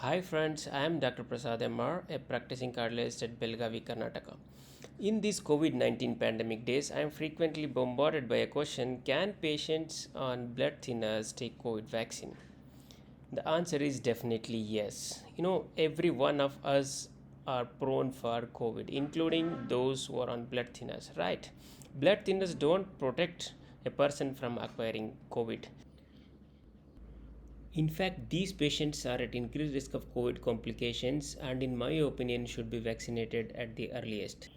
Hi friends, I am Dr. Prasad MR, a practicing cardiologist at Belgavi, Karnataka. In these COVID 19 pandemic days, I am frequently bombarded by a question: can patients on blood thinners take COVID vaccine? The answer is definitely yes. Every one of us are prone for COVID, including those who are on blood thinners, right? Blood thinners don't protect a person from acquiring COVID. In fact, these patients are at increased risk of COVID complications and, in my opinion, should be vaccinated at the earliest.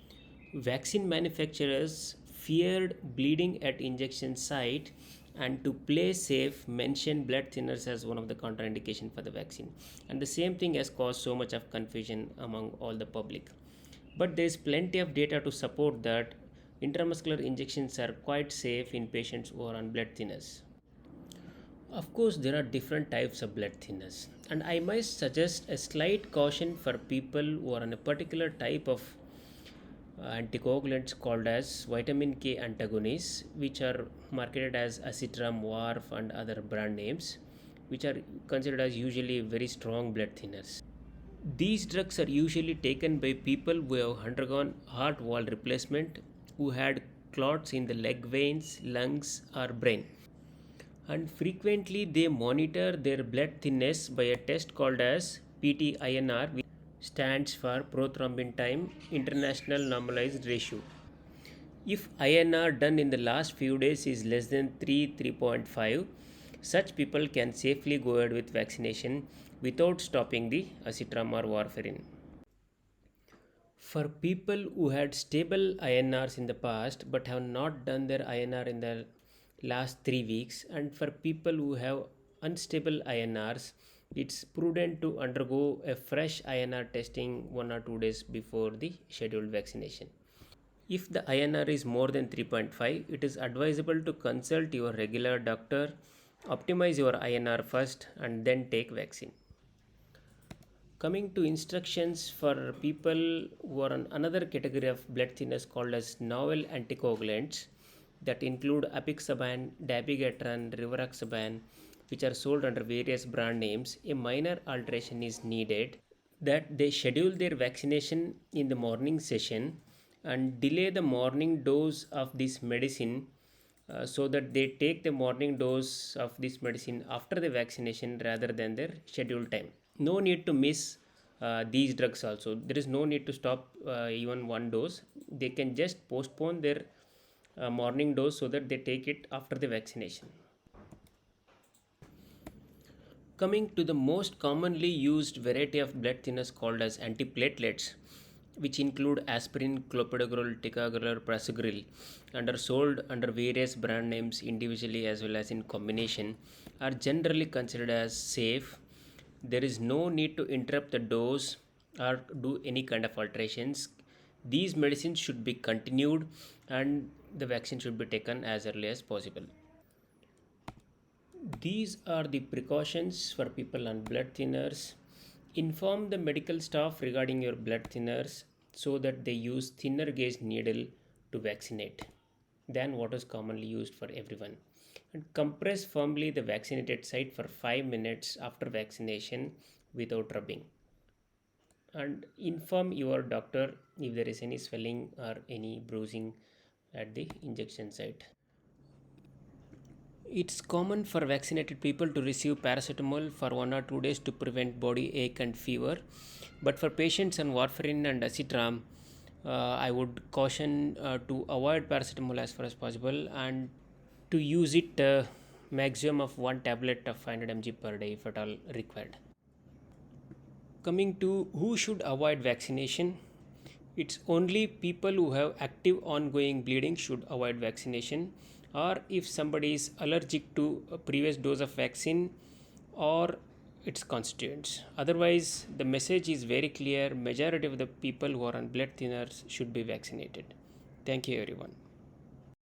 Vaccine manufacturers feared bleeding at injection site and to play safe mentioned blood thinners as one of the contraindication for the vaccine. And the same thing has caused so much of confusion among all the public. But there is plenty of data to support that intramuscular injections are quite safe in patients who are on blood thinners. Of course, there are different types of blood thinners, and I might suggest a slight caution for people who are on a particular type of anticoagulants called as vitamin K antagonists, which are marketed as Acitram, Warf, and other brand names, which are considered as usually very strong blood thinners. These drugs are usually taken by people who have undergone heart wall replacement, who had clots in the leg veins, lungs, or brain, and frequently they monitor their blood thinness by a test called as PT-INR, which stands for prothrombin time international normalized ratio. If INR done in the last few days is less than 3.5, such people can safely go ahead with vaccination without stopping the acitram or warfarin. For people who had stable INRs in the past but have not done their INR in the last 3 weeks, and for people who have unstable INRs, it's prudent to undergo a fresh INR testing 1 or 2 days before the scheduled vaccination. If the INR is more than 3.5, it is advisable to consult your regular doctor, optimize your INR first, and then take vaccine. Coming to instructions for people who are on another category of blood thinners called as novel anticoagulants that include apixaban, dabigatran, rivaroxaban, which are sold under various brand names, a minor alteration is needed that they schedule their vaccination in the morning session and delay the morning dose of this medicine, so that they take the morning dose of this medicine after the vaccination rather than their scheduled time. No need to miss these drugs also. There is no need to stop even one dose. They can just postpone their morning dose so that they take it after the vaccination. Coming to the most commonly used variety of blood thinners called as antiplatelets, which include aspirin, clopidogrel, ticagrelor, prasugrel, and are sold under various brand names individually as well as in combination, are generally considered as safe. There is no need to interrupt the dose or do any kind of alterations. These medicines should be continued and the vaccine should be taken as early as possible. These are the precautions for people on blood thinners. Inform the medical staff regarding your blood thinners so that they use thinner gauge needle to vaccinate than what is commonly used for everyone. And compress firmly the vaccinated site for 5 minutes after vaccination without rubbing. And inform your doctor if there is any swelling or any bruising at the injection site. It's common for vaccinated people to receive paracetamol for 1 or 2 days to prevent body ache and fever. But for patients on warfarin and acitram, I would caution to avoid paracetamol as far as possible and to use it maximum of one tablet of 500 mg per day if at all required. Coming to who should avoid vaccination, it's only people who have active ongoing bleeding should avoid vaccination, or if somebody is allergic to a previous dose of vaccine or its constituents. Otherwise, the message is very clear: majority of the people who are on blood thinners should be vaccinated. Thank you, everyone.